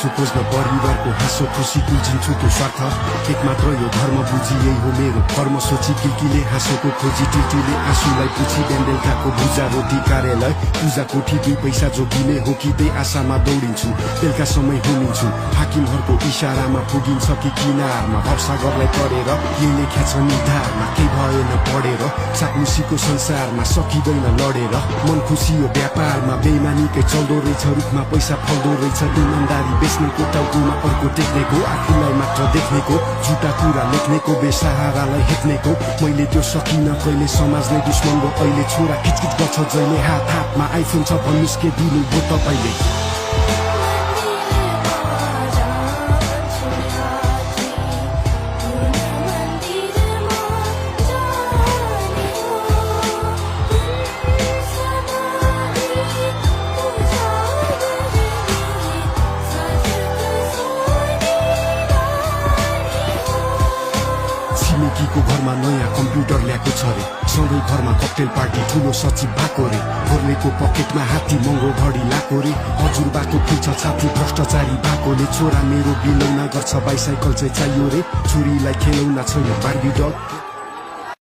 हाँसो खोज्न परिवारको हाँसो खुसी कुल्चिन्छु त्यो स्वार्थ एक मात्र यो धर्म बुझी यही हो मेरो कर्म सोची किल्कीले हाँसोको खोजी टिल्टीले आँसुलाई पुछी बेलकाको भुजा रोटी कार्यालय पूजा कोठी 2 पैसा जोगिने हो कि त्यही आशामा दौडिन्छु बेलुका समय हुनिन्छु हाकिमहरूको इशारामा पुगिन्छ कि किनारमा भवसागरलाई तरेर यही लेख्या छ निधारमा केही भएन पढेर चाप्लुसीको संसारमा सकिँदैन लडेर मन खुसी हो व्यापारमा बेइमानीकै चल्दो रहेछ रुखमा पैसा फल्दो रहेछ इमानदारी बेच्नेको टाउकोमा अर्को टेक्नेको आफूलाई मात्र देख्नेको झुटा कुरा लेख्नेको बेसहारालाई हेप्नेको मैले त्यो सकिन कहिले समाजले दुश्मन हो अहिले छोरा खिचकिच गर्छ जहिले हात हातमा आइफोन छ भन्नुस् के दिनु हो तपाईँले छिमेकीको घरमा नयाँ कम्प्युटर ल्याएको छ रे सधैँ घरमा ककटेल पार्टी ठुलो सचिव भएको रे घोर्लेको पकेटमा हात्ती महँगो घडी लाको रे हजुरबाको खुल्छ छाती भ्रष्टाचारी भएकोले छोरा मेरो बिलौना गर्छ बाइसाइकल चाहिँ चाहियो रे छोरीलाई खेलौना छैन बार्बी डल